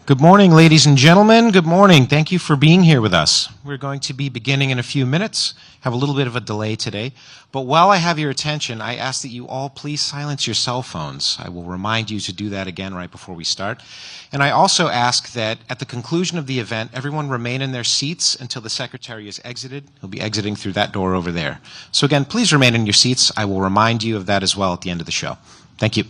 Good morning, ladies and gentlemen. Good morning. Thank you for being here with us. We're going to be beginning in a few minutes. Have a little bit of a delay today. But while I have your attention, I ask that you all please silence your cell phones. I will remind you to do that again right before we start. And I also ask that at the conclusion of the event, everyone remain in their seats until the secretary is exited. He'll be exiting through that door over there. So again, please remain in your seats. I will remind you of that as well at the end of the show. Thank you.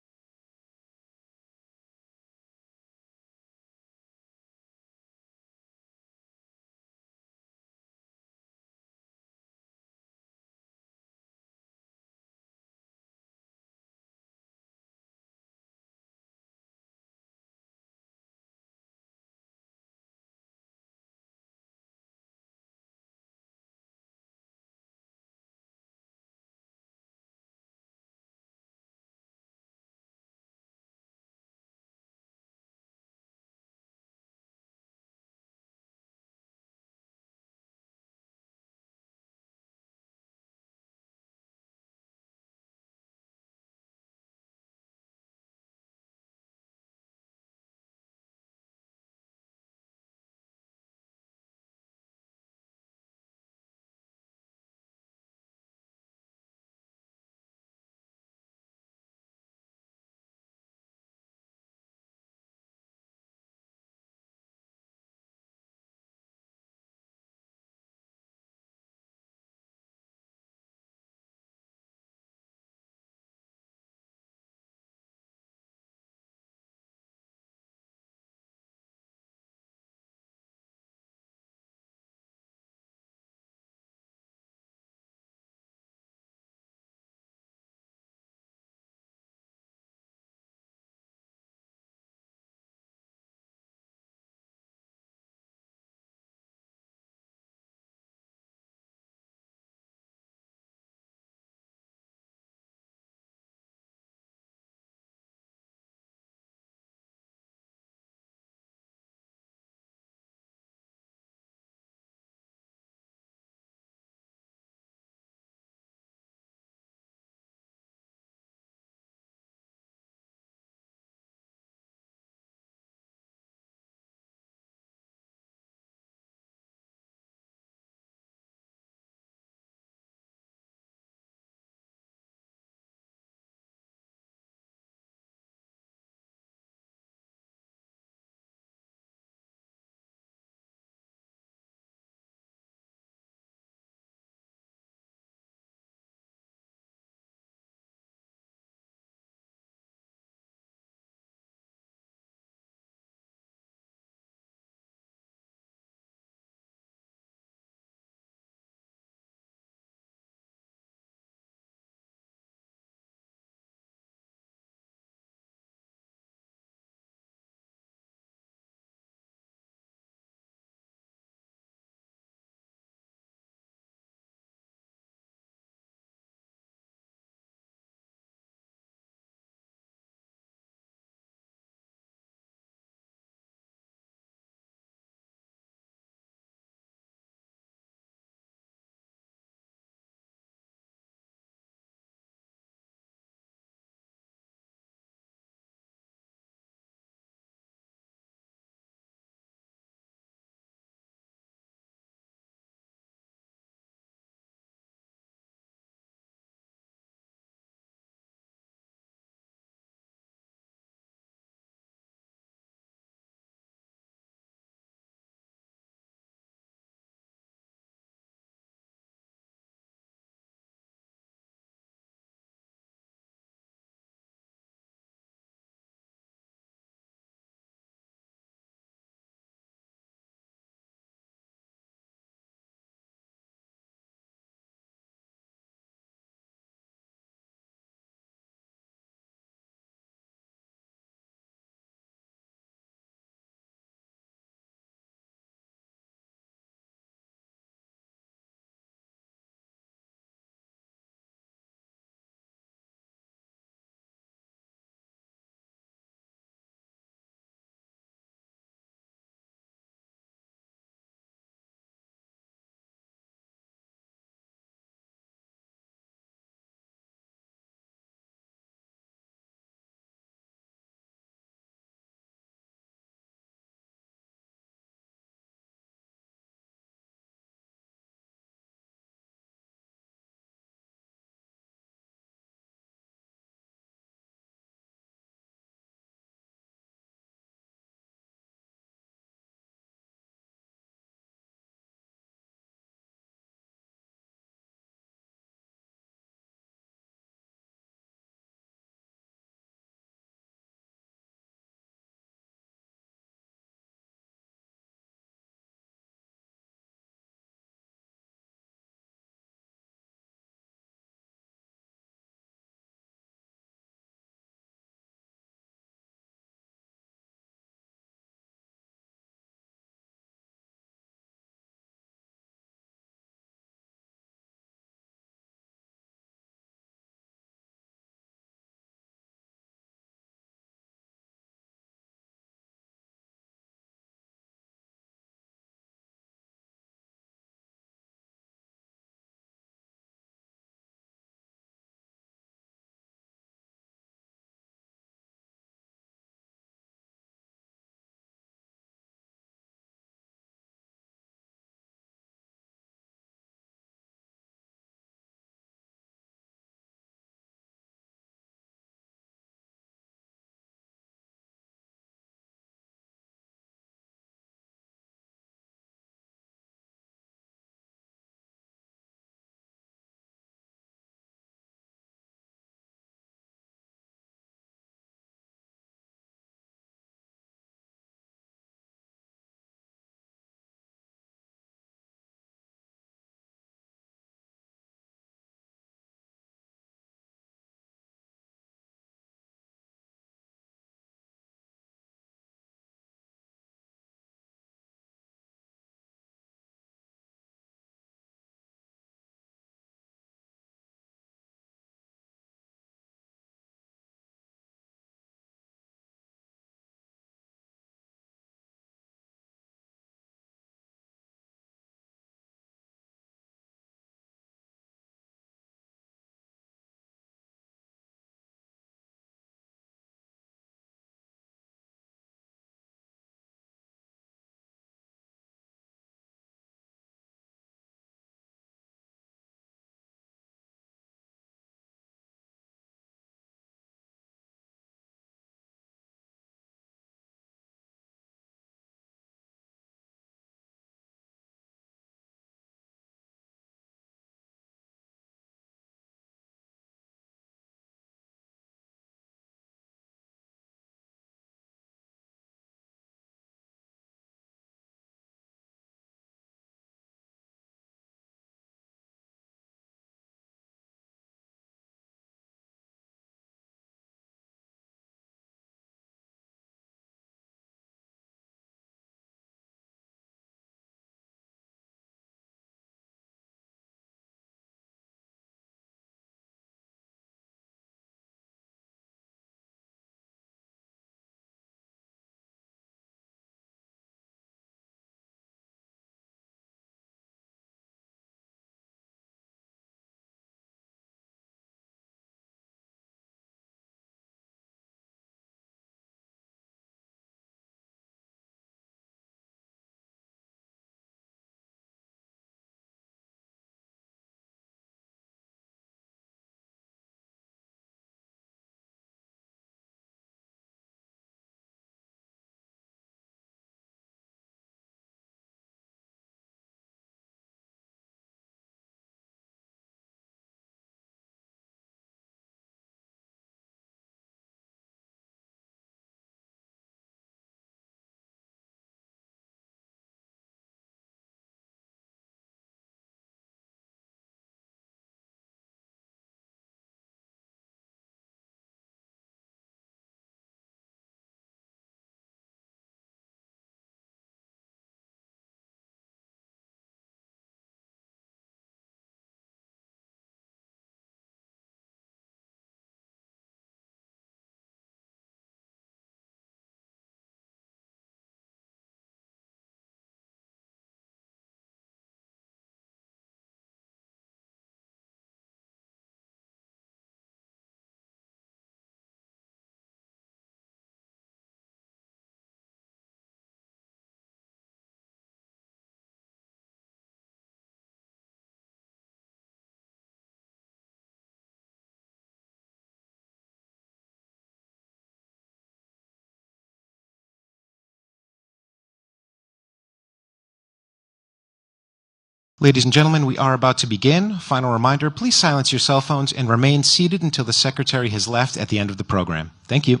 Ladies and gentlemen, we are about to begin. Final reminder, please silence your cell phones and remain seated until the secretary has left at the end of the program. Thank you.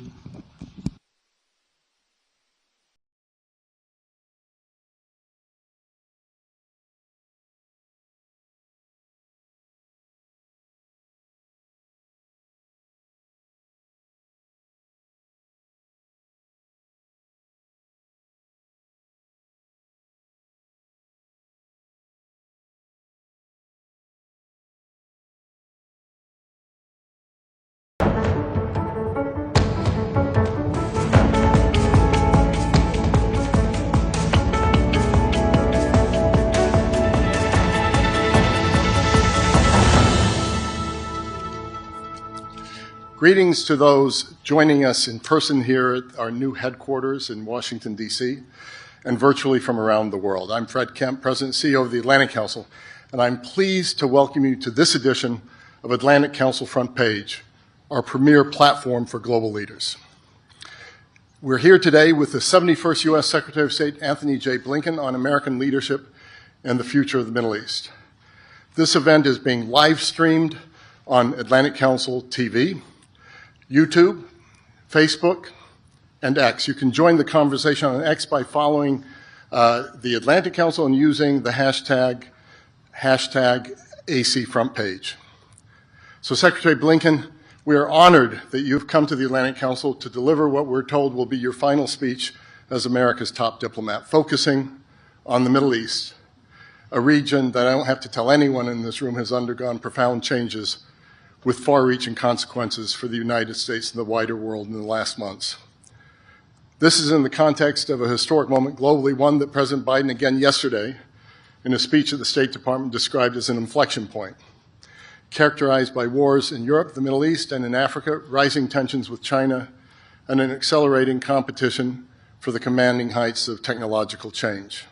Greetings to those joining us in person here at our new headquarters in Washington, D.C., and virtually from around the world. I'm Fred Kemp, President and CEO of the Atlantic Council, and I'm pleased to welcome you to this edition of Atlantic Council Front Page, our premier platform for global leaders. We're here today with the 71st U.S. Secretary of State Antony J. Blinken on American leadership and the future of the Middle East. This event is being live streamed on Atlantic Council TV, YouTube, Facebook, and X. You can join the conversation on X by following the Atlantic Council and using the hashtag AC Front Page. So Secretary Blinken, we are honored that you've come to the Atlantic Council to deliver what we're told will be your final speech as America's top diplomat, focusing on the Middle East, a region that I don't have to tell anyone in this room has undergone profound changes with far-reaching consequences for the United States and the wider world in the last months. This is in the context of a historic moment globally, one that President Biden again yesterday, in a speech at the State Department, described as an inflection point, characterized by wars in Europe, the Middle East, and in Africa, rising tensions with China, and an accelerating competition for the commanding heights of technological change.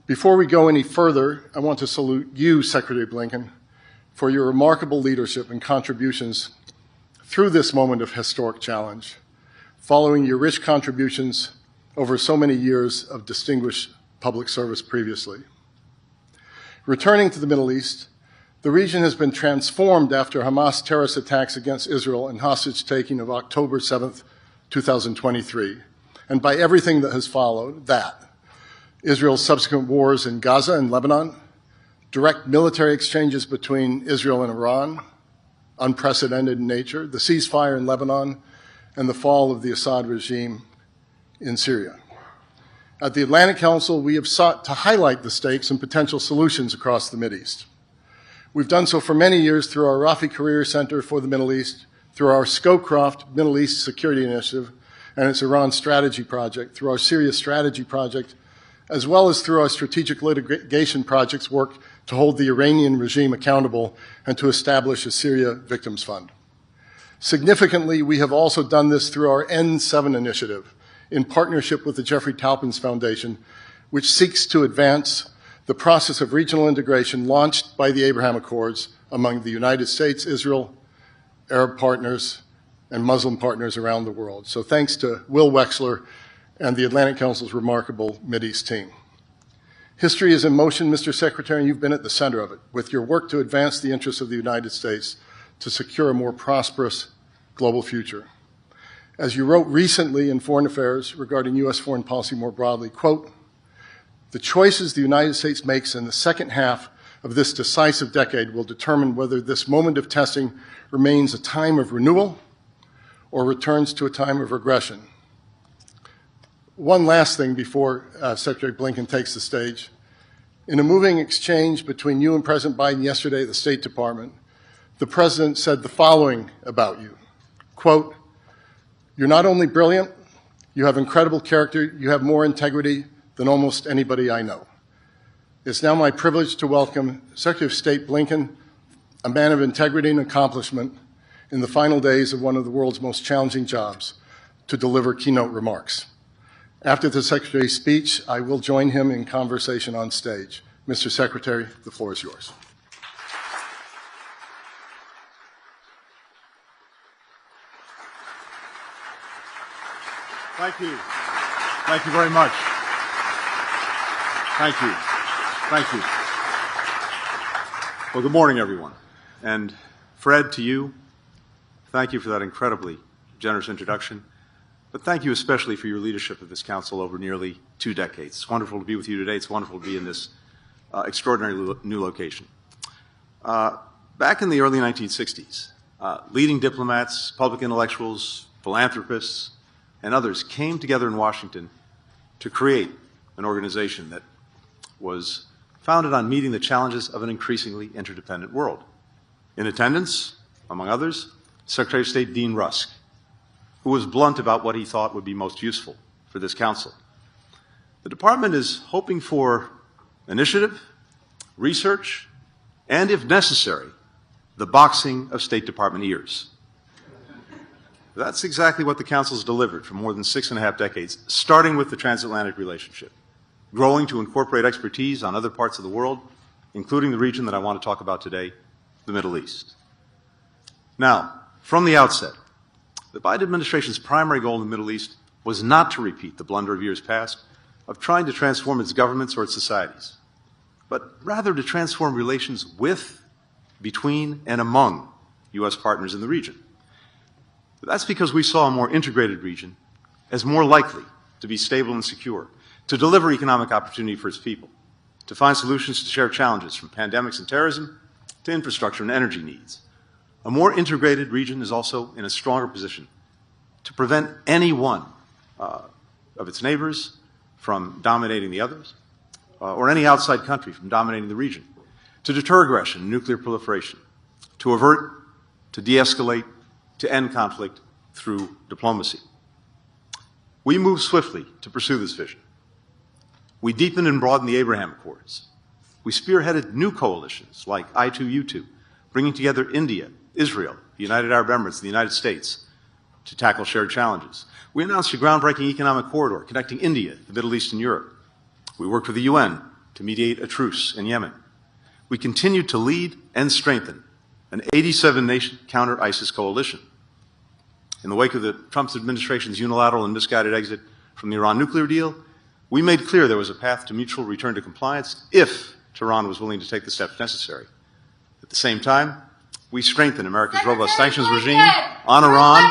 Before we go any further, I want to salute you, Secretary Blinken, for your remarkable leadership and contributions through this moment of historic challenge, following your rich contributions over so many years of distinguished public service previously. Returning to the Middle East, the region has been transformed after Hamas terrorist attacks against Israel and hostage-taking of October 7th, 2023, and by everything that has followed that. Israel's subsequent wars in Gaza and Lebanon, direct military exchanges between Israel and Iran, unprecedented in nature, the ceasefire in Lebanon, and the fall of the Assad regime in Syria. At the Atlantic Council, we have sought to highlight the stakes and potential solutions across the Mideast. We've done so for many years through our Rafi Career Center for the Middle East, through our Scowcroft Middle East Security Initiative and its Iran Strategy Project, through our Syria Strategy Project, as well as through our strategic litigation projects work to hold the Iranian regime accountable and to establish a Syria Victims Fund. Significantly, we have also done this through our N7 initiative in partnership with the Jeffrey Taupins Foundation, which seeks to advance the process of regional integration launched by the Abraham Accords among the United States, Israel, Arab partners, and Muslim partners around the world. So thanks to Will Wexler and the Atlantic Council's remarkable Mideast team. History is in motion, Mr. Secretary, and you've been at the center of it, with your work to advance the interests of the United States to secure a more prosperous global future. As you wrote recently in Foreign Affairs regarding U.S. foreign policy more broadly, quote, "The choices the United States makes in the second half of this decisive decade will determine whether this moment of testing remains a time of renewal or returns to a time of regression." One last thing before Secretary Blinken takes the stage. In a moving exchange between you and President Biden yesterday at the State Department, the President said the following about you, quote, "You're not only brilliant, you have incredible character, you have more integrity than almost anybody I know." It's now my privilege to welcome Secretary of State Blinken, a man of integrity and accomplishment, in the final days of one of the world's most challenging jobs, to deliver keynote remarks. After the Secretary's speech, I will join him in conversation on stage. Mr. Secretary, the floor is yours. Thank you. Thank you very much. Thank you. Thank you. Well, good morning, everyone. And Fred, to you, thank you for that incredibly generous introduction. But thank you especially for your leadership of this council over nearly 2 decades. It's wonderful to be with you today. It's wonderful to be in this extraordinary new location. Back in the early 1960s, leading diplomats, public intellectuals, philanthropists, and others came together in Washington to create an organization that was founded on meeting the challenges of an increasingly interdependent world. In attendance, among others, Secretary of State Dean Rusk, who was blunt about what he thought would be most useful for this council. The department is hoping for initiative, research, and, if necessary, the boxing of State Department ears. That's exactly what the council's delivered for more than 6.5 decades, starting with the transatlantic relationship, growing to incorporate expertise on other parts of the world, including the region that I want to talk about today, the Middle East. Now, from the outset, the Biden administration's primary goal in the Middle East was not to repeat the blunder of years past of trying to transform its governments or its societies, but rather to transform relations with, between, and among U.S. partners in the region. That's because we saw a more integrated region as more likely to be stable and secure, to deliver economic opportunity for its people, to find solutions to shared challenges from pandemics and terrorism to infrastructure and energy needs. A more integrated region is also in a stronger position to prevent any one of its neighbors from dominating the others, or any outside country from dominating the region, to deter aggression and nuclear proliferation, to avert, to de-escalate, to end conflict through diplomacy. We moved swiftly to pursue this vision. We deepened and broadened the Abraham Accords. We spearheaded new coalitions like I2U2, bringing together India, Israel, the United Arab Emirates, and the United States to tackle shared challenges. We announced a groundbreaking economic corridor connecting India, the Middle East, and Europe. We worked with the UN to mediate a truce in Yemen. We continued to lead and strengthen an 87-nation counter-ISIS coalition. In the wake of the Trump administration's unilateral and misguided exit from the Iran nuclear deal, we made clear there was a path to mutual return to compliance if Tehran was willing to take the steps necessary. At the same time, we strengthened America's robust sanctions regime on Iran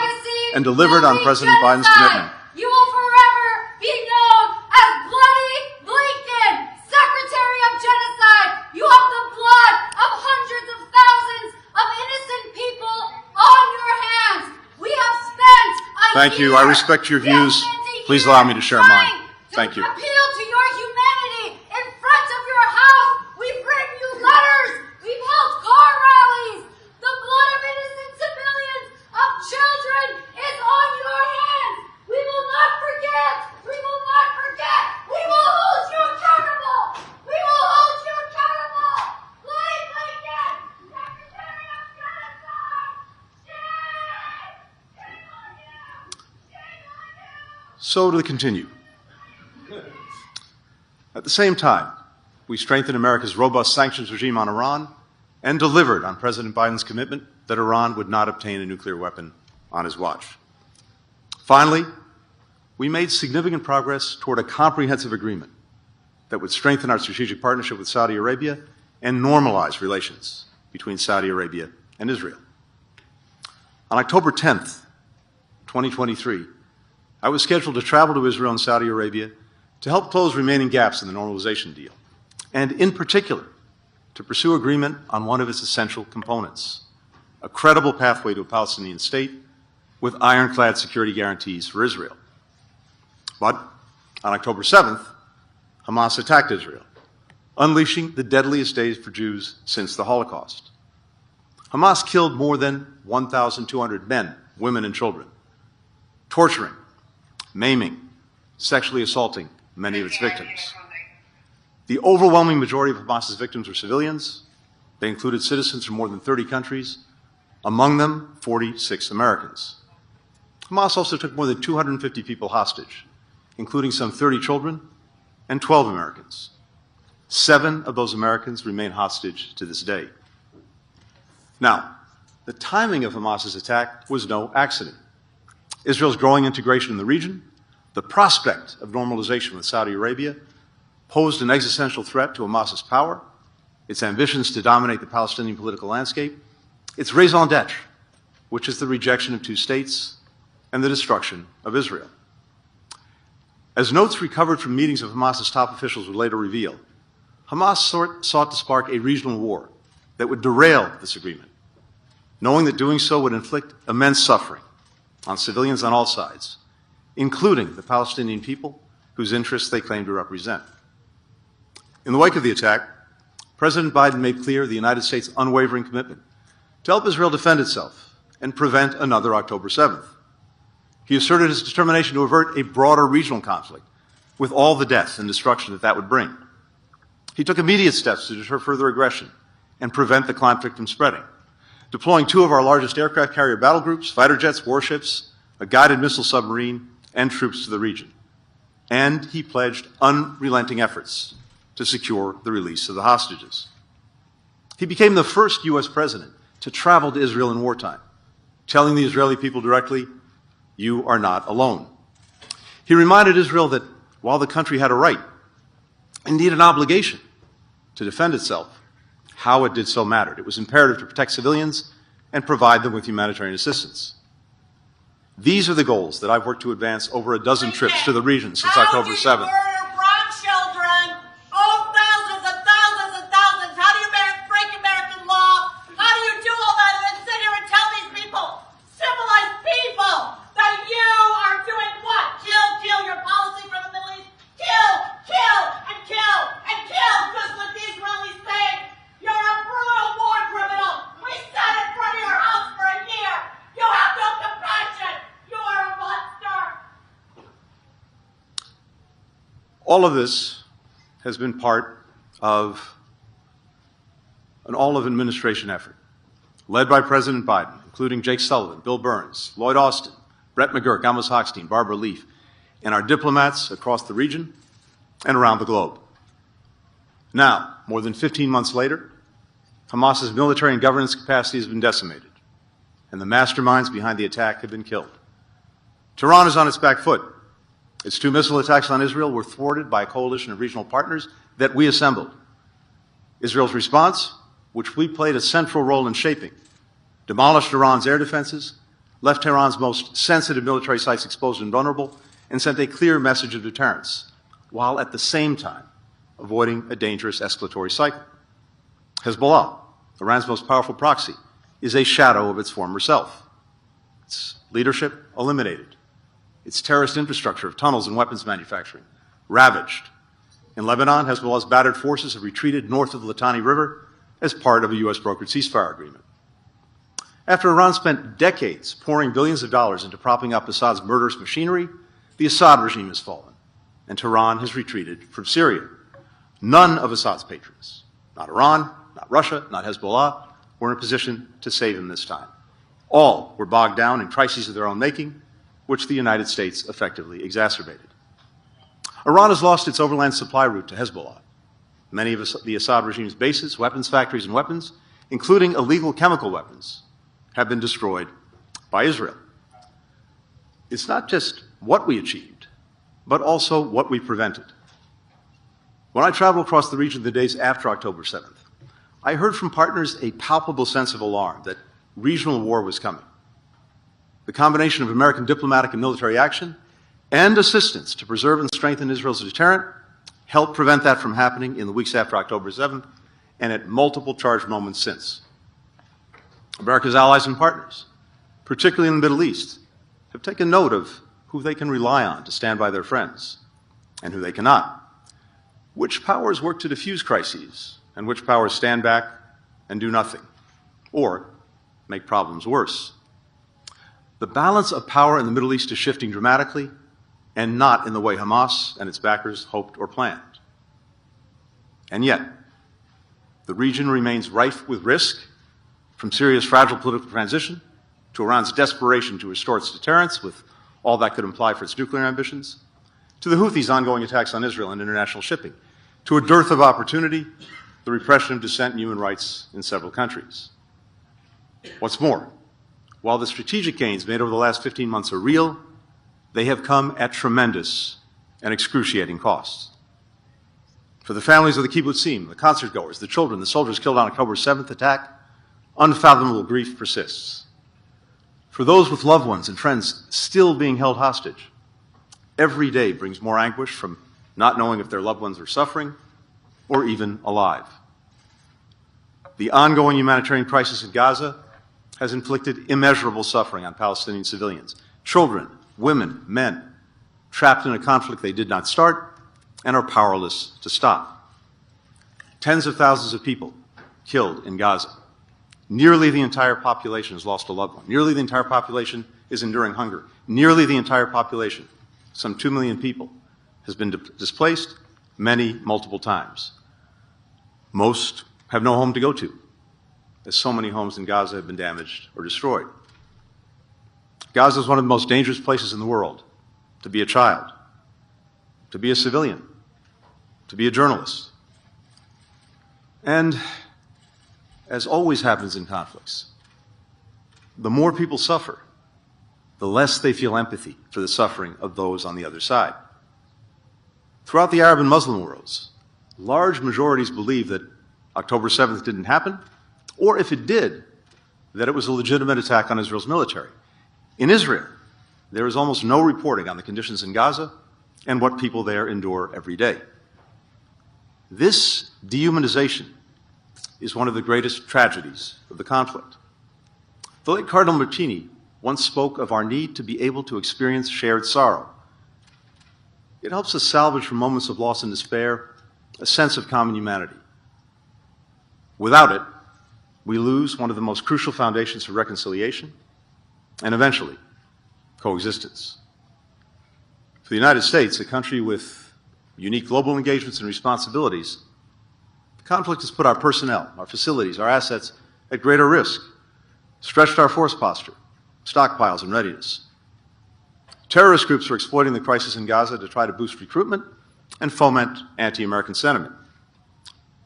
and delivered on President Biden's commitment. You will forever be known as Bloody Blinken, Secretary of Genocide. You have the blood of hundreds of thousands of innocent people on your hands. We have spent Thank you. I respect your views. Please allow me to share mine. Thank you. Appeal to your humanity in front of your house. We've written you letters. We've held car rallies. The blood of innocent civilians, of children, is on your hands. We will not forget. We will not forget. We will hold you accountable. We will hold you accountable. Bloody Blinken, Secretary of Genocide. Shame on you. Shame on you. So to continue. At the same time, we strengthened America's robust sanctions regime on Iran and delivered on President Biden's commitment that Iran would not obtain a nuclear weapon on his watch. Finally, we made significant progress toward a comprehensive agreement that would strengthen our strategic partnership with Saudi Arabia and normalize relations between Saudi Arabia and Israel. On October 10th, 2023, I was scheduled to travel to Israel and Saudi Arabia to help close remaining gaps in the normalization deal, and in particular, to pursue agreement on one of its essential components, a credible pathway to a Palestinian state with ironclad security guarantees for Israel. But on October 7th, Hamas attacked Israel, unleashing the deadliest days for Jews since the Holocaust. Hamas killed more than 1,200 men, women, and children, torturing, maiming, sexually assaulting many of its victims. The overwhelming majority of Hamas's victims were civilians. They included citizens from more than 30 countries, among them 46 Americans. Hamas also took more than 250 people hostage, including some 30 children and 12 Americans. 7 of those Americans remain hostage to this day. Now, the timing of Hamas's attack was no accident. Israel's growing integration in the region, the prospect of normalization with Saudi Arabia, posed an existential threat to Hamas's power its ambitions to dominate the Palestinian political landscape, its raison d'etre, which is the rejection of two states and the destruction of Israel. As notes recovered from meetings of Hamas's top officials would later reveal, Hamas sought to spark a regional war that would derail this agreement, knowing that doing so would inflict immense suffering on civilians on all sides, including the Palestinian people whose interests they claim to represent. In the wake of the attack, President Biden made clear the United States' unwavering commitment to help Israel defend itself and prevent another October 7th. He asserted his determination to avert a broader regional conflict with all the death and destruction that that would bring. He took immediate steps to deter further aggression and prevent the conflict from spreading, deploying 2 of our largest aircraft carrier battle groups, fighter jets, warships, a guided missile submarine, and troops to the region. And he pledged unrelenting efforts to secure the release of the hostages. He became the first U.S. president to travel to Israel in wartime, telling the Israeli people directly, "You are not alone." He reminded Israel that while the country had a right, indeed an obligation, to defend itself, how it did so mattered. It was imperative to protect civilians and provide them with humanitarian assistance. These are the goals that I've worked to advance over a dozen trips to the region since October 7th. All of this has been part of an all-of-administration effort, led by President Biden, including Jake Sullivan, Bill Burns, Lloyd Austin, Brett McGurk, Amos Hochstein, Barbara Leaf, and our diplomats across the region and around the globe. Now, more than 15 months later, Hamas's military and governance capacity has been decimated, and the masterminds behind the attack have been killed. Tehran is on its back foot. Its 2 missile attacks on Israel were thwarted by a coalition of regional partners that we assembled. Israel's response, which we played a central role in shaping, demolished Iran's air defenses, left Tehran's most sensitive military sites exposed and vulnerable, and sent a clear message of deterrence, while at the same time avoiding a dangerous escalatory cycle. Hezbollah, Iran's most powerful proxy, is a shadow of its former self. Its leadership eliminated. Its terrorist infrastructure of tunnels and weapons manufacturing ravaged. In Lebanon, Hezbollah's battered forces have retreated north of the Litani River as part of a U.S.-brokered ceasefire agreement. After Iran spent decades pouring billions of dollars into propping up Assad's murderous machinery, the Assad regime has fallen, and Tehran has retreated from Syria. None of Assad's patrons, not Iran, not Russia, not Hezbollah, were in a position to save him this time. All were bogged down in crises of their own making, which the United States effectively exacerbated. Iran has lost its overland supply route to Hezbollah. Many of the Assad regime's bases, weapons factories, and weapons, including illegal chemical weapons, have been destroyed by Israel. It's not just what we achieved, but also what we prevented. When I traveled across the region the days after October 7th, I heard from partners a palpable sense of alarm that regional war was coming. The combination of American diplomatic and military action and assistance to preserve and strengthen Israel's deterrent helped prevent that from happening in the weeks after October 7th and at multiple charged moments since. America's allies and partners, particularly in the Middle East, have taken note of who they can rely on to stand by their friends and who they cannot, which powers work to diffuse crises and which powers stand back and do nothing, or make problems worse. The balance of power in the Middle East is shifting dramatically, and not in the way Hamas and its backers hoped or planned. And yet, the region remains rife with risk, from Syria's fragile political transition to Iran's desperation to restore its deterrence with all that could imply for its nuclear ambitions, to the Houthis' ongoing attacks on Israel and international shipping, to a dearth of opportunity, the repression of dissent and human rights in several countries. What's more, while the strategic gains made over the last 15 months are real, they have come at tremendous and excruciating costs. For the families of the kibbutzim, the concert goers, the children, the soldiers killed on October 7th attack, unfathomable grief persists. For those with loved ones and friends still being held hostage, every day brings more anguish from not knowing if their loved ones are suffering or even alive. The ongoing humanitarian crisis in Gaza has inflicted immeasurable suffering on Palestinian civilians, children, women, men, trapped in a conflict they did not start and are powerless to stop. Tens of thousands of people killed in Gaza. Nearly the entire population has lost a loved one. Nearly the entire population is enduring hunger. Nearly the entire population, some 2 million people, has been displaced, many multiple times. Most have no home to go to, as so many homes in Gaza have been damaged or destroyed. Gaza is one of the most dangerous places in the world to be a child, to be a civilian, to be a journalist. And as always happens in conflicts, the more people suffer, the less they feel empathy for the suffering of those on the other side. Throughout the Arab and Muslim worlds, large majorities believe that October 7th didn't happen, or if it did, that it was a legitimate attack on Israel's military. In Israel, there is almost no reporting on the conditions in Gaza and what people there endure every day. This dehumanization is one of the greatest tragedies of the conflict. The late Cardinal Martini once spoke of our need to be able to experience shared sorrow. It helps us salvage from moments of loss and despair a sense of common humanity. Without it, we lose one of the most crucial foundations for reconciliation and eventually coexistence. For the United States, a country with unique global engagements and responsibilities, the conflict has put our personnel, our facilities, our assets at greater risk, stretched our force posture, stockpiles, and readiness. Terrorist groups are exploiting the crisis in Gaza to try to boost recruitment and foment anti-American sentiment.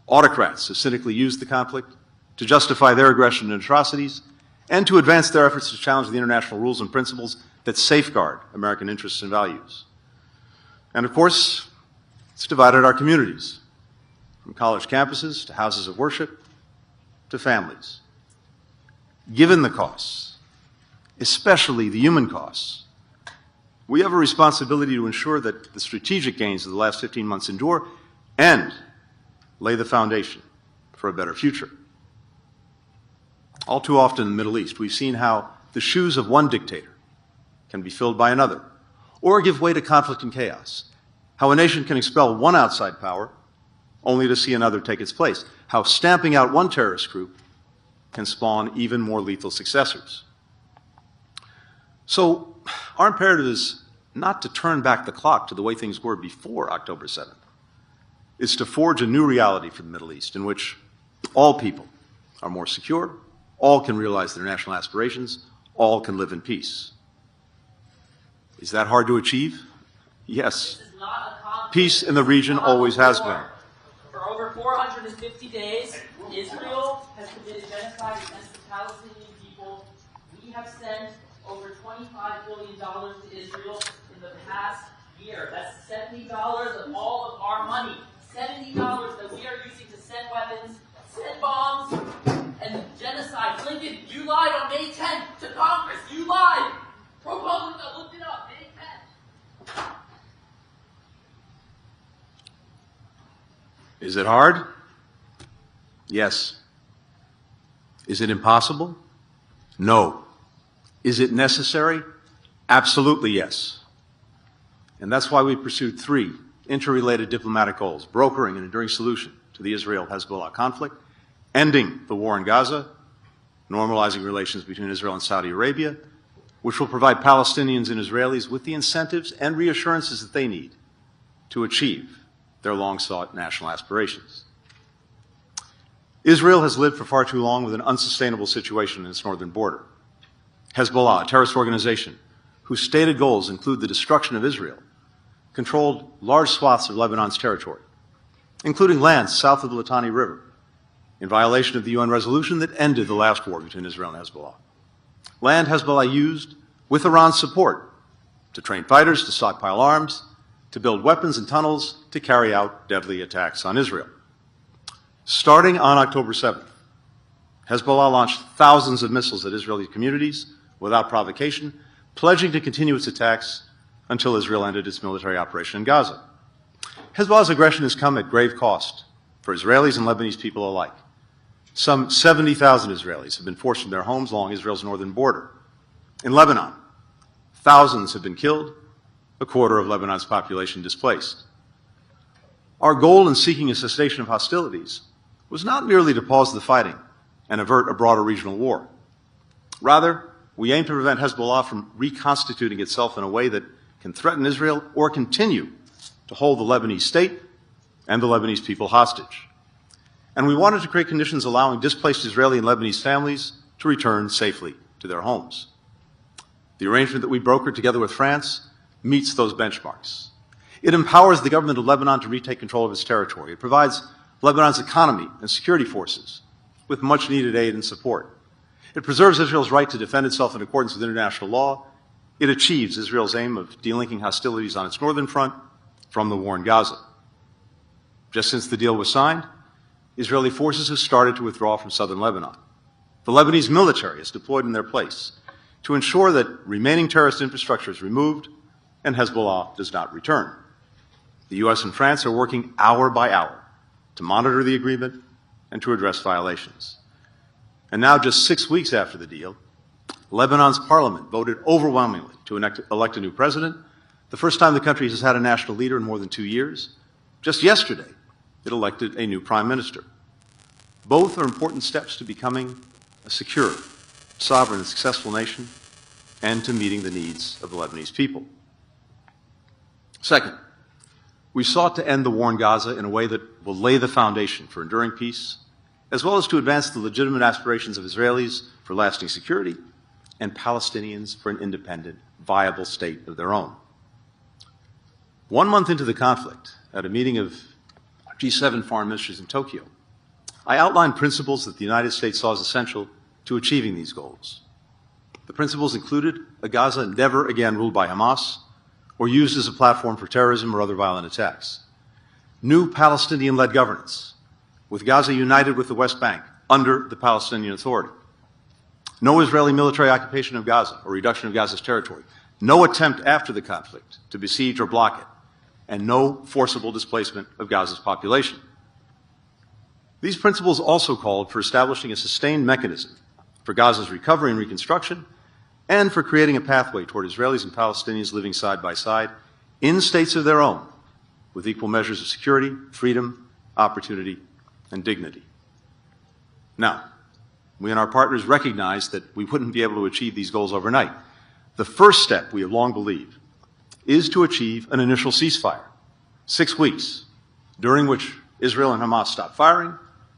Autocrats have cynically used the conflict to justify their aggression and atrocities and to advance their efforts to challenge the international rules and principles that safeguard American interests and values. And of course, it's divided our communities, from college campuses to houses of worship to families. Given the costs, especially the human costs, we have a responsibility to ensure that the strategic gains of the last 15 months endure and lay the foundation for a better future. All too often in the Middle East, we've seen how the shoes of one dictator can be filled by another, or give way to conflict and chaos. How a nation can expel one outside power only to see another take its place. How stamping out one terrorist group can spawn even more lethal successors. So our imperative is not to turn back the clock to the way things were before October 7th. It's to forge a new reality for the Middle East in which all people are more secure, all can realize their national aspirations, all can live in peace. Is that hard to achieve? Yes. Peace in the region always has been. For over 450 days, Israel has committed genocide against the Palestinian people. We have sent over $25 billion to Israel in the past year. That's $70 of all of our money. $70 that we are using to send weapons, send bombs, and genocide. Blinken, you lied on May 10th to Congress. You lied. ProPublica looked it up. May 10th. Is it hard? Yes. Is it impossible? No. Is it necessary? Absolutely yes. And that's why we pursued 3 interrelated diplomatic goals: brokering an enduring solution to the Israel-Hezbollah conflict, ending the war in Gaza, normalizing relations between Israel and Saudi Arabia, which will provide Palestinians and Israelis with the incentives and reassurances that they need to achieve their long-sought national aspirations. Israel has lived for far too long with an unsustainable situation in its northern border. Hezbollah, a terrorist organization whose stated goals include the destruction of Israel, controlled large swaths of Lebanon's territory, including lands south of the Litani River, in violation of the UN resolution that ended the last war between Israel and Hezbollah. Land Hezbollah used, with Iran's support, to train fighters, to stockpile arms, to build weapons and tunnels to carry out deadly attacks on Israel. Starting on October 7th, Hezbollah launched thousands of missiles at Israeli communities without provocation, pledging to continue its attacks until Israel ended its military operation in Gaza. Hezbollah's aggression has come at grave cost for Israelis and Lebanese people alike. Some 70,000 Israelis have been forced from their homes along Israel's northern border. In Lebanon, thousands have been killed, a quarter of Lebanon's population displaced. Our goal in seeking a cessation of hostilities was not merely to pause the fighting and avert a broader regional war. Rather, we aim to prevent Hezbollah from reconstituting itself in a way that can threaten Israel or continue to hold the Lebanese state and the Lebanese people hostage. And we wanted to create conditions allowing displaced Israeli and Lebanese families to return safely to their homes. The arrangement that we brokered together with France meets those benchmarks. It empowers the government of Lebanon to retake control of its territory. It provides Lebanon's economy and security forces with much-needed aid and support. It preserves Israel's right to defend itself in accordance with international law. It achieves Israel's aim of delinking hostilities on its northern front from the war in Gaza. Just since the deal was signed, Israeli forces have started to withdraw from southern Lebanon. The Lebanese military is deployed in their place to ensure that remaining terrorist infrastructure is removed and Hezbollah does not return. The U.S. and France are working hour by hour to monitor the agreement and to address violations. And now, just 6 weeks after the deal, Lebanon's parliament voted overwhelmingly to elect a new president, the first time the country has had a national leader in more than 2 years. Just yesterday, it elected a new prime minister. Both are important steps to becoming a secure, sovereign, and successful nation, and to meeting the needs of the Lebanese people. Second, we sought to end the war in Gaza in a way that will lay the foundation for enduring peace, as well as to advance the legitimate aspirations of Israelis for lasting security and Palestinians for an independent, viable state of their own. 1 month into the conflict, at a meeting of G7 foreign ministers in Tokyo, I outlined principles that the United States saw as essential to achieving these goals. The principles included a Gaza never again ruled by Hamas or used as a platform for terrorism or other violent attacks. New Palestinian-led governance, with Gaza united with the West Bank under the Palestinian Authority. No Israeli military occupation of Gaza or reduction of Gaza's territory. No attempt after the conflict to besiege or block it. And no forcible displacement of Gaza's population. These principles also called for establishing a sustained mechanism for Gaza's recovery and reconstruction, and for creating a pathway toward Israelis and Palestinians living side by side in states of their own, with equal measures of security, freedom, opportunity, and dignity. Now, we and our partners recognize that we wouldn't be able to achieve these goals overnight. The first step, we have long believed, is to achieve an initial ceasefire, 6 weeks, during which Israel and Hamas stop firing,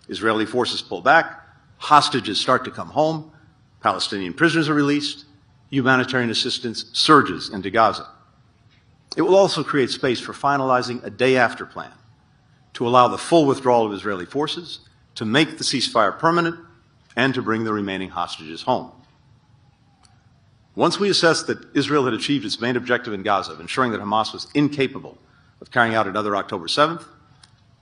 Israeli forces pull back, hostages start to come home, Palestinian prisoners are released, humanitarian assistance surges into Gaza. It will also create space for finalizing a day-after plan to allow the full withdrawal of Israeli forces, to make the ceasefire permanent, and to bring the remaining hostages home. Once we assessed that Israel had achieved its main objective in Gaza of ensuring that Hamas was incapable of carrying out another October 7th,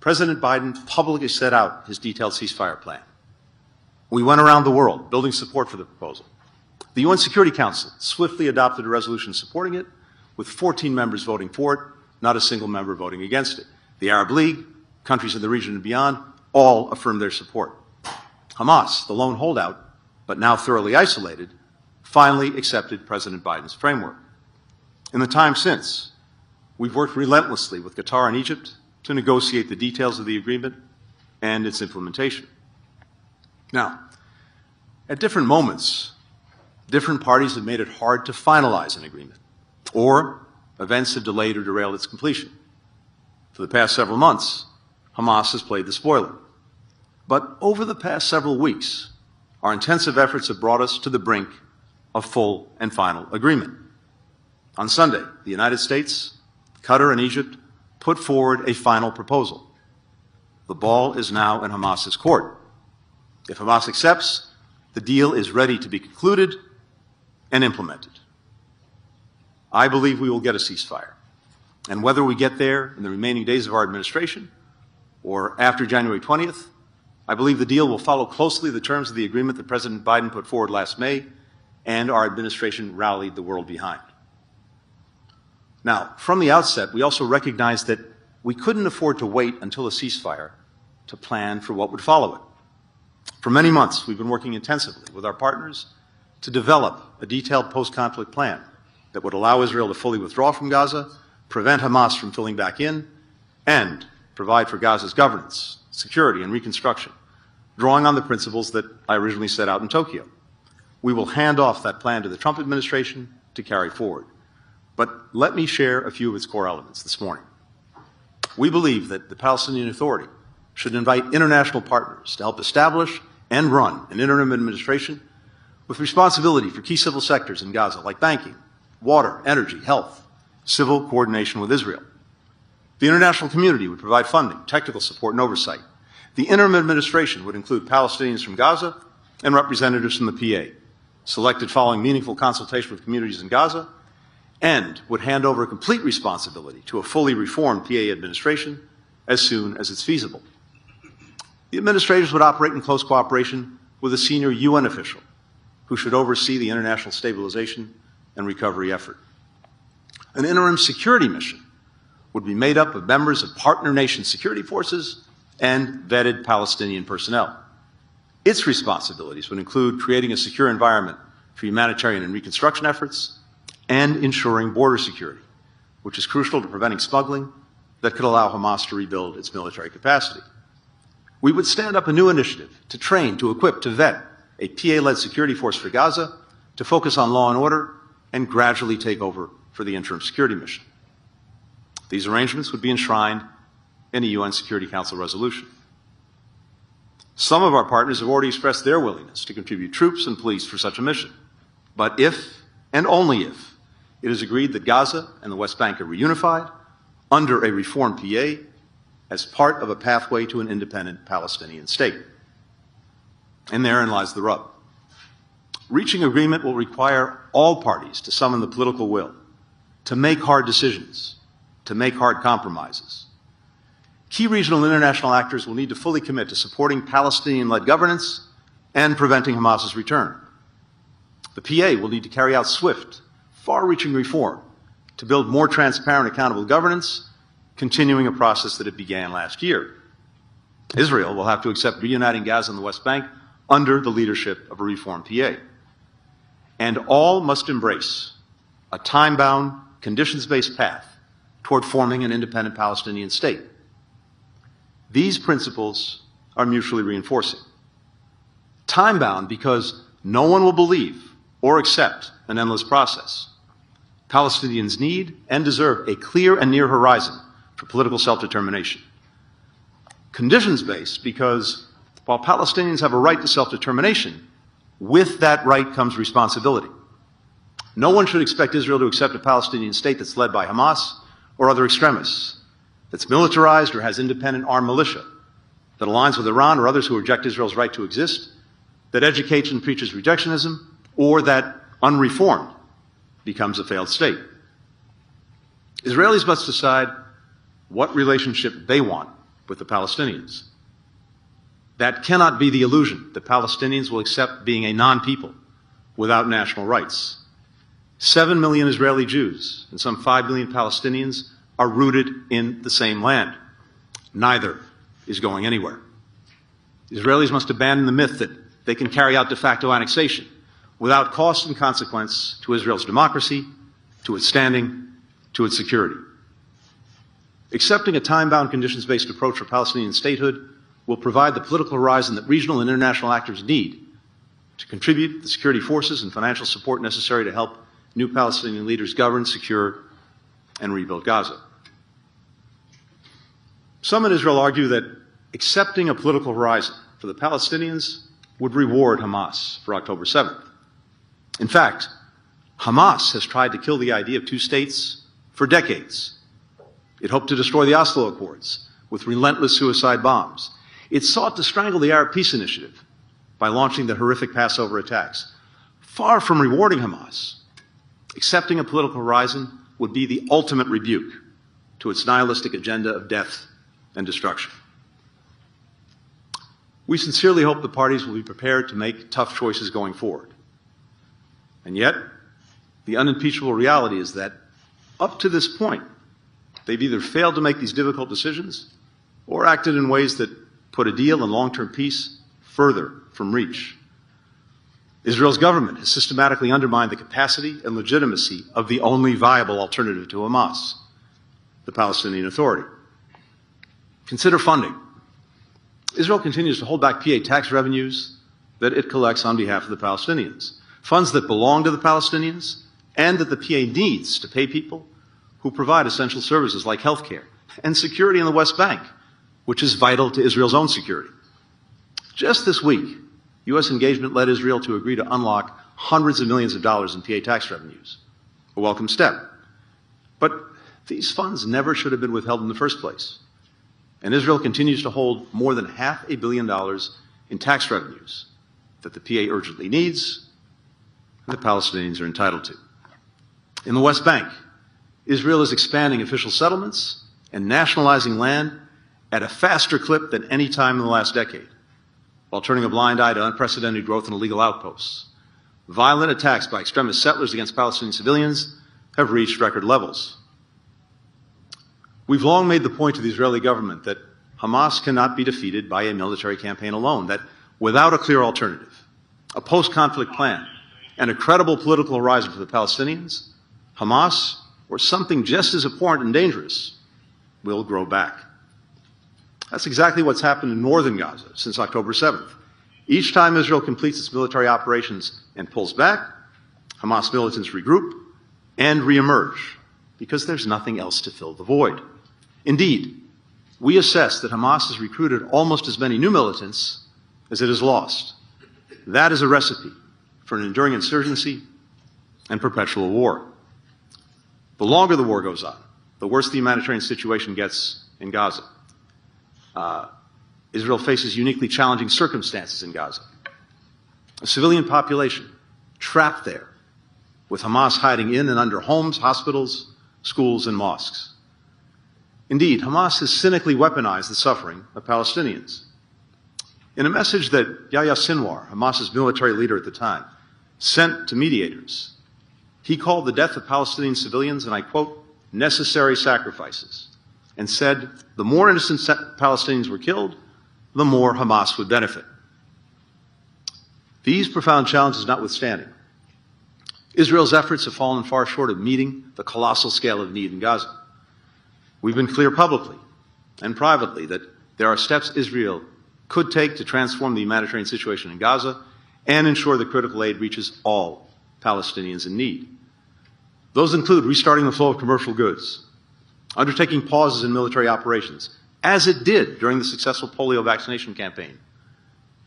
President Biden publicly set out his detailed ceasefire plan. We went around the world building support for the proposal. The UN Security Council swiftly adopted a resolution supporting it, with 14 members voting for it, not a single member voting against it. The Arab League, countries in the region and beyond, all affirmed their support. Hamas, the lone holdout, but now thoroughly isolated, finally accepted President Biden's framework. In the time since, we've worked relentlessly with Qatar and Egypt to negotiate the details of the agreement and its implementation. Now, at different moments, different parties have made it hard to finalize an agreement, or events have delayed or derailed its completion. For the past several months, Hamas has played the spoiler. But over the past several weeks, our intensive efforts have brought us to the brink of full and final agreement. On Sunday, the United States, Qatar, and Egypt put forward a final proposal. The ball is now in Hamas's court. If Hamas accepts, the deal is ready to be concluded and implemented. I believe we will get a ceasefire, And whether we get there in the remaining days of our administration or after January 20th, I believe the deal will follow closely the terms of the agreement that President Biden put forward last May and our administration rallied the world behind. Now, from the outset, we also recognized that we couldn't afford to wait until a ceasefire to plan for what would follow it. For many months, we've been working intensively with our partners to develop a detailed post-conflict plan that would allow Israel to fully withdraw from Gaza, prevent Hamas from filling back in, and provide for Gaza's governance, security, and reconstruction, drawing on the principles that I originally set out in Tokyo. We will hand off that plan to the Trump administration to carry forward. But let me share a few of its core elements this morning. We believe that the Palestinian Authority should invite international partners to help establish and run an interim administration with responsibility for key civil sectors in Gaza like banking, water, energy, health, civil coordination with Israel. The international community would provide funding, technical support, and oversight. The interim administration would include Palestinians from Gaza and representatives from the PA, selected following meaningful consultation with communities in Gaza, and would hand over complete responsibility to a fully reformed PA administration as soon as it's feasible. The administrators would operate in close cooperation with a senior UN official who should oversee the international stabilization and recovery effort. An interim security mission would be made up of members of partner nation security forces and vetted Palestinian personnel. Its responsibilities would include creating a secure environment for humanitarian and reconstruction efforts and ensuring border security, which is crucial to preventing smuggling that could allow Hamas to rebuild its military capacity. We would stand up a new initiative to train, to equip, to vet a PA-led security force for Gaza to focus on law and order and gradually take over for the interim security mission. These arrangements would be enshrined in a UN Security Council resolution. Some of our partners have already expressed their willingness to contribute troops and police for such a mission. But if, and only if, it is agreed that Gaza and the West Bank are reunified under a reformed PA as part of a pathway to an independent Palestinian state. And therein lies the rub. Reaching agreement will require all parties to summon the political will, to make hard decisions, to make hard compromises. Key regional and international actors will need to fully commit to supporting Palestinian-led governance and preventing Hamas's return. The PA will need to carry out swift, far-reaching reform to build more transparent, accountable governance, continuing a process that it began last year. Israel will have to accept reuniting Gaza and the West Bank under the leadership of a reformed PA. And all must embrace a time-bound, conditions-based path toward forming an independent Palestinian state. These principles are mutually reinforcing. Time-bound because no one will believe or accept an endless process. Palestinians need and deserve a clear and near horizon for political self-determination. Conditions-based because while Palestinians have a right to self-determination, with that right comes responsibility. No one should expect Israel to accept a Palestinian state that's led by Hamas or other extremists, that's militarized or has independent armed militia, that aligns with Iran or others who reject Israel's right to exist, that educates and preaches rejectionism, or that, unreformed, becomes a failed state. Israelis must decide what relationship they want with the Palestinians. That cannot be the illusion that Palestinians will accept being a non-people without national rights. 7 million Israeli Jews and some 5 million Palestinians are rooted in the same land. Neither is going anywhere. Israelis must abandon the myth that they can carry out de facto annexation without cost and consequence to Israel's democracy, to its standing, to its security. Accepting a time-bound, conditions-based approach for Palestinian statehood will provide the political horizon that regional and international actors need to contribute the security forces and financial support necessary to help new Palestinian leaders govern, secure, and rebuild Gaza. Some in Israel argue that accepting a political horizon for the Palestinians would reward Hamas for October 7th. In fact, Hamas has tried to kill the idea of two states for decades. It hoped to destroy the Oslo Accords with relentless suicide bombs. It sought to strangle the Arab Peace Initiative by launching the horrific Passover attacks. Far from rewarding Hamas, accepting a political horizon would be the ultimate rebuke to its nihilistic agenda of death and destruction. We sincerely hope the parties will be prepared to make tough choices going forward. And yet, the unimpeachable reality is that up to this point, they've either failed to make these difficult decisions or acted in ways that put a deal and long-term peace further from reach. Israel's government has systematically undermined the capacity and legitimacy of the only viable alternative to Hamas, the Palestinian Authority. Consider funding. Israel continues to hold back PA tax revenues that it collects on behalf of the Palestinians, funds that belong to the Palestinians and that the PA needs to pay people who provide essential services like health care and security in the West Bank, which is vital to Israel's own security. Just this week, U.S. engagement led Israel to agree to unlock hundreds of millions of dollars in PA tax revenues, a welcome step. But these funds never should have been withheld in the first place. And Israel continues to hold more than $500 million in tax revenues that the PA urgently needs and the Palestinians are entitled to. In the West Bank, Israel is expanding official settlements and nationalizing land at a faster clip than any time in the last decade, while turning a blind eye to unprecedented growth in illegal outposts. Violent attacks by extremist settlers against Palestinian civilians have reached record levels. We've long made the point to the Israeli government that Hamas cannot be defeated by a military campaign alone, that without a clear alternative, a post-conflict plan, and a credible political horizon for the Palestinians, Hamas, or something just as abhorrent and dangerous, will grow back. That's exactly what's happened in northern Gaza since October 7th. Each time Israel completes its military operations and pulls back, Hamas militants regroup and reemerge because there's nothing else to fill the void. Indeed, we assess that Hamas has recruited almost as many new militants as it has lost. That is a recipe for an enduring insurgency and perpetual war. The longer the war goes on, the worse the humanitarian situation gets in Gaza. Israel faces uniquely challenging circumstances in Gaza. A civilian population trapped there, with Hamas hiding in and under homes, hospitals, schools, and mosques. Indeed, Hamas has cynically weaponized the suffering of Palestinians. In a message that Yahya Sinwar, Hamas's military leader at the time, sent to mediators, he called the death of Palestinian civilians, and I quote, necessary sacrifices, and said the more innocent Palestinians were killed, the more Hamas would benefit. These profound challenges notwithstanding, Israel's efforts have fallen far short of meeting the colossal scale of need in Gaza. We've been clear publicly and privately that there are steps Israel could take to transform the humanitarian situation in Gaza and ensure that critical aid reaches all Palestinians in need. Those include restarting the flow of commercial goods, undertaking pauses in military operations, as it did during the successful polio vaccination campaign,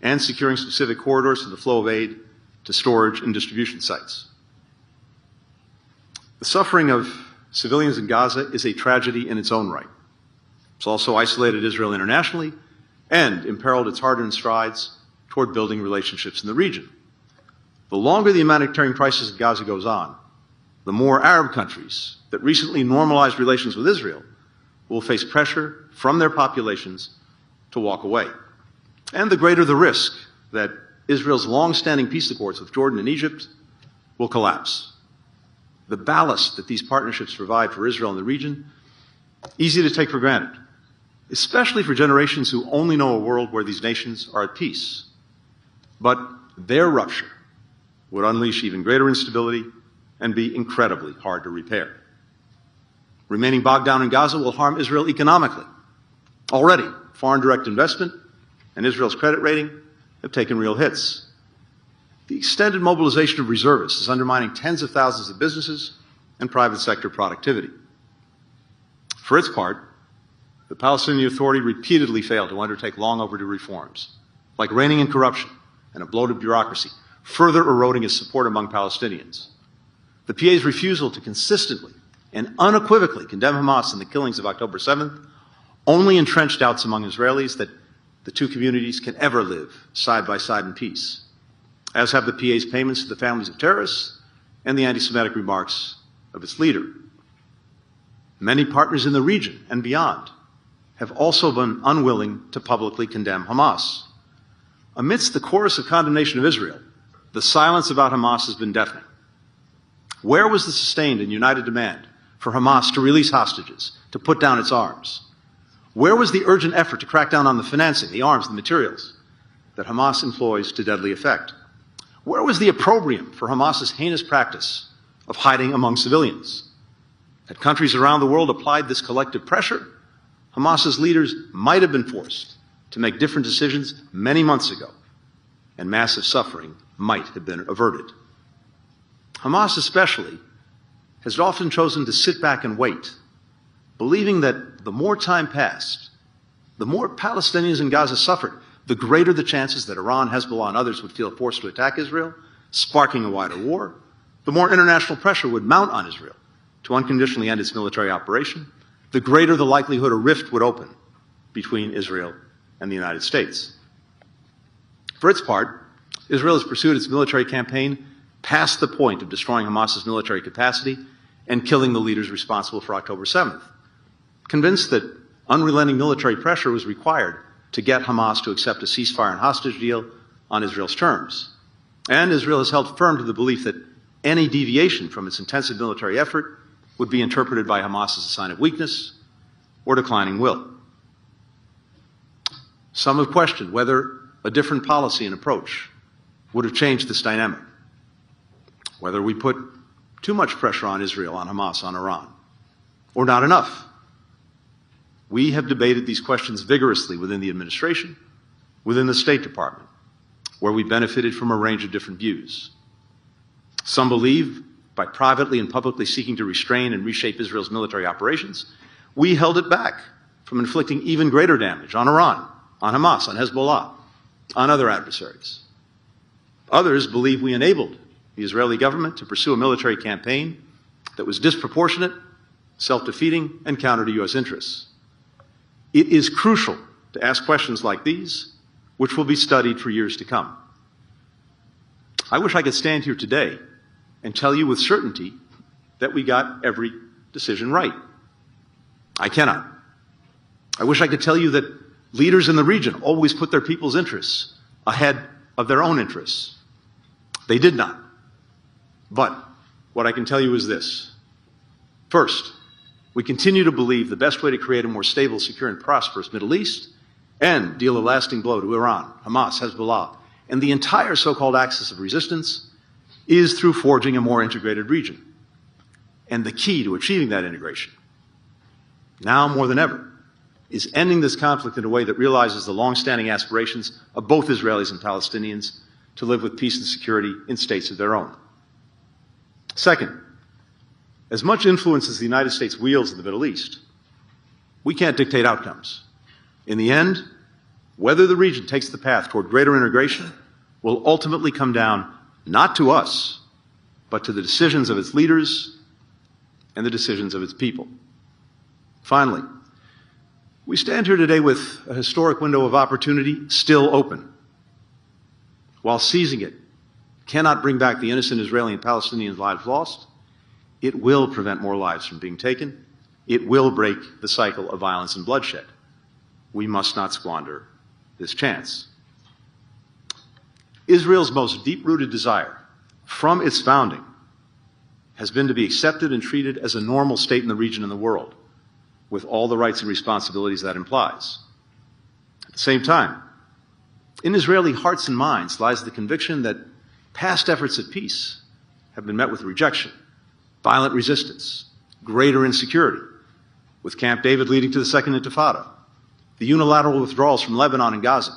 and securing specific corridors for the flow of aid to storage and distribution sites. The suffering of civilians in Gaza is a tragedy in its own right. It's also isolated Israel internationally and imperiled its hard-earned strides toward building relationships in the region. The longer the humanitarian crisis in Gaza goes on, the more Arab countries that recently normalized relations with Israel will face pressure from their populations to walk away. And the greater the risk that Israel's long-standing peace accords with Jordan and Egypt will collapse. The ballast that these partnerships provide for Israel in the region, easy to take for granted, especially for generations who only know a world where these nations are at peace. But their rupture would unleash even greater instability and be incredibly hard to repair. Remaining bogged down in Gaza will harm Israel economically. Already, foreign direct investment and Israel's credit rating have taken real hits. The extended mobilization of reservists is undermining tens of thousands of businesses and private sector productivity. For its part, the Palestinian Authority repeatedly failed to undertake long overdue reforms, like reining in corruption and a bloated bureaucracy, further eroding its support among Palestinians. The PA's refusal to consistently and unequivocally condemn Hamas in the killings of October 7th only entrenched doubts among Israelis that the two communities can ever live side by side in peace, as have the PA's payments to the families of terrorists and the anti-Semitic remarks of its leader. many partners in the region and beyond have also been unwilling to publicly condemn Hamas. Amidst the chorus of condemnation of Israel, the silence about Hamas has been deafening. Where was the sustained and united demand for Hamas to release hostages, to put down its arms? Where was the urgent effort to crack down on the financing, the arms, the materials that Hamas employs to deadly effect? Where was the opprobrium for Hamas's heinous practice of hiding among civilians? Had countries around the world applied this collective pressure, Hamas's leaders might have been forced to make different decisions many months ago, and massive suffering might have been averted. Hamas especially has often chosen to sit back and wait, believing that the more time passed, the more Palestinians in Gaza suffered, the greater the chances that Iran, Hezbollah, and others would feel forced to attack Israel, sparking a wider war, the more international pressure would mount on Israel to unconditionally end its military operation, the greater the likelihood a rift would open between Israel and the United States. For its part, Israel has pursued its military campaign past the point of destroying Hamas's military capacity and killing the leaders responsible for October 7th, convinced that unrelenting military pressure was required to get Hamas to accept a ceasefire and hostage deal on Israel's terms. And Israel has held firm to the belief that any deviation from its intensive military effort would be interpreted by Hamas as a sign of weakness or declining will. Some have questioned whether a different policy and approach would have changed this dynamic, whether we put too much pressure on Israel, on Hamas, on Iran, or not enough. We have debated these questions vigorously within the administration, within the State Department, where we benefited from a range of different views. Some believe, by privately and publicly seeking to restrain and reshape Israel's military operations, we held it back from inflicting even greater damage on Iran, on Hamas, on Hezbollah, on other adversaries. Others believe we enabled the Israeli government to pursue a military campaign that was disproportionate, self-defeating, and counter to U.S. interests. It is crucial to ask questions like these, which will be studied for years to come. I wish I could stand here today and tell you with certainty that we got every decision right. I cannot. I wish I could tell you that leaders in the region always put their people's interests ahead of their own interests. They did not. But what I can tell you is this. First, we continue to believe the best way to create a more stable, secure, and prosperous Middle East and deal a lasting blow to Iran, Hamas, Hezbollah, and the entire so-called axis of resistance is through forging a more integrated region. And the key to achieving that integration, now more than ever, is ending this conflict in a way that realizes the long-standing aspirations of both Israelis and Palestinians to live with peace and security in states of their own. Second, as much influence as the United States wields in the Middle East, we can't dictate outcomes. In the end, whether the region takes the path toward greater integration will ultimately come down not to us, but to the decisions of its leaders and the decisions of its people. Finally, we stand here today with a historic window of opportunity still open. While seizing it cannot bring back the innocent Israeli and Palestinian lives lost, it will prevent more lives from being taken. It will break the cycle of violence and bloodshed. We must not squander this chance. Israel's most deep-rooted desire from its founding has been to be accepted and treated as a normal state in the region and the world, with all the rights and responsibilities that implies. At the same time, in Israeli hearts and minds lies the conviction that past efforts at peace have been met with rejection, violent resistance, greater insecurity, with Camp David leading to the Second Intifada, the unilateral withdrawals from Lebanon and Gaza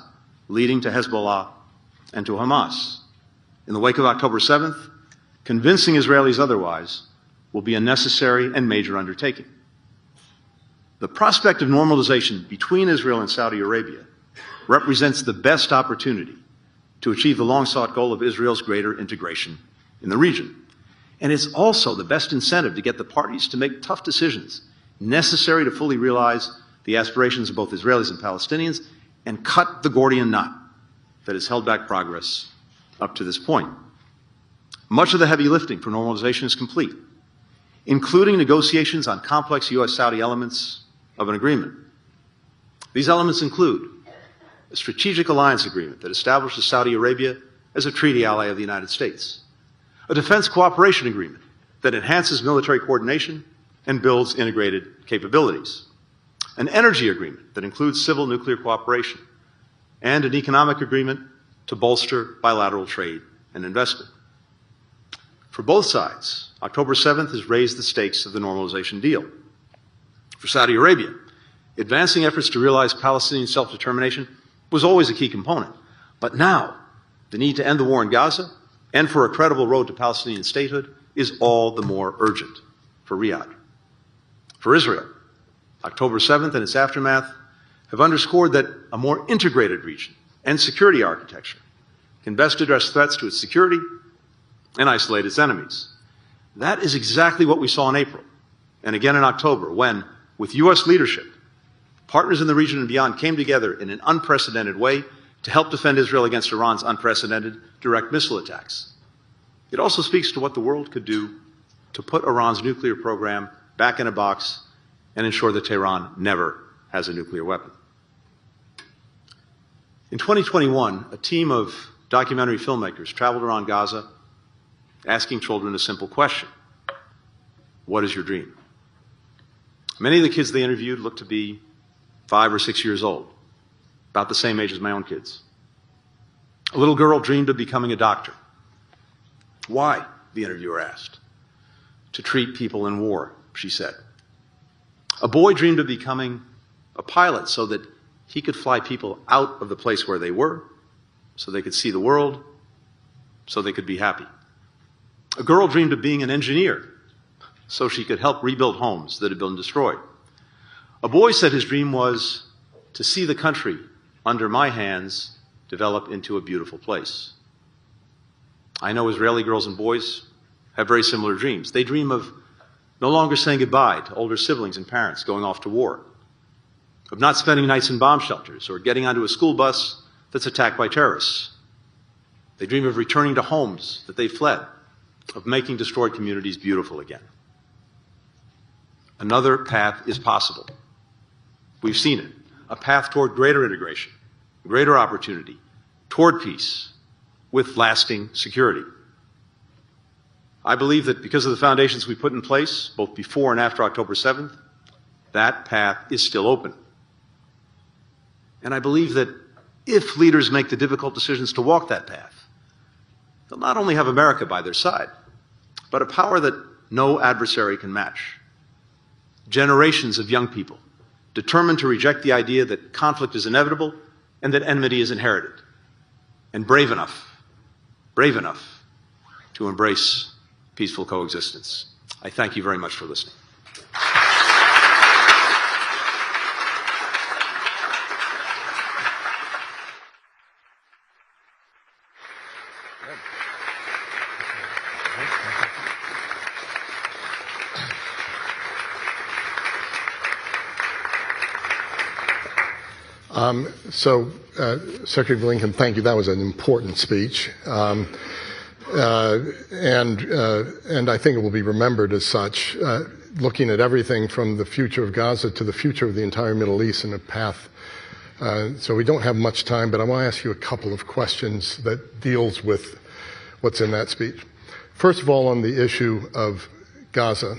leading to Hezbollah and to Hamas. In the wake of October 7th, convincing Israelis otherwise will be a necessary and major undertaking. The prospect of normalization between Israel and Saudi Arabia represents the best opportunity to achieve the long-sought goal of Israel's greater integration in the region. And it's also the best incentive to get the parties to make tough decisions necessary to fully realize the aspirations of both Israelis and Palestinians and cut the Gordian knot that has held back progress up to this point. Much of the heavy lifting for normalization is complete. including negotiations on complex U.S.-Saudi elements of an agreement. These elements include a strategic alliance agreement that establishes Saudi Arabia as a treaty ally of the United States, a defense cooperation agreement that enhances military coordination and builds integrated capabilities, an energy agreement that includes civil nuclear cooperation, and an economic agreement to bolster bilateral trade and investment. For both sides, October 7th has raised the stakes of the normalization deal. For Saudi Arabia, advancing efforts to realize Palestinian self-determination was always a key component. But now, the need to end the war in Gaza and for a credible road to Palestinian statehood is all the more urgent for Riyadh. For Israel, October 7th and its aftermath have underscored that a more integrated region and security architecture can best address threats to its security and isolate its enemies. That is exactly what we saw in April and again in October when, with U.S. leadership, partners in the region and beyond came together in an unprecedented way to help defend Israel against Iran's unprecedented direct missile attacks. It also speaks to what the world could do to put Iran's nuclear program back in a box and ensure that Tehran never has a nuclear weapon. In 2021, a team of documentary filmmakers traveled around Gaza asking children a simple question: what is your dream? Many of the kids they interviewed looked to be 5 or 6 years old, about the same age as my own kids. A little girl dreamed of becoming a doctor. Why? The interviewer asked. To treat people in war, she said. A boy dreamed of becoming a pilot so that he could fly people out of the place where they were, so they could see the world, so they could be happy. A girl dreamed of being an engineer so she could help rebuild homes that had been destroyed. A boy said his dream was to see the country under my hands develop into a beautiful place. I know Israeli girls and boys have very similar dreams. They dream of no longer saying goodbye to older siblings and parents going off to war, of not spending nights in bomb shelters or getting onto a school bus that's attacked by terrorists. They dream of returning to homes that they fled, of making destroyed communities beautiful again. Another path is possible. We've seen it, a path toward greater integration, greater opportunity, toward peace, with lasting security. I believe that because of the foundations we put in place, both before and after October 7th, that path is still open. And I believe that if leaders make the difficult decisions to walk that path, they'll not only have America by their side, but a power that no adversary can match. Generations of young people determined to reject the idea that conflict is inevitable and that enmity is inherited, and brave enough to embrace peaceful coexistence. I thank you very much for listening. Secretary Blinken, thank you. That was an important speech. And I think it will be remembered as such, looking at everything from the future of Gaza to the future of the entire Middle East in a path. So we don't have much time, but I want to ask you a couple of questions that deals with what's in that speech. First of all, on the issue of Gaza.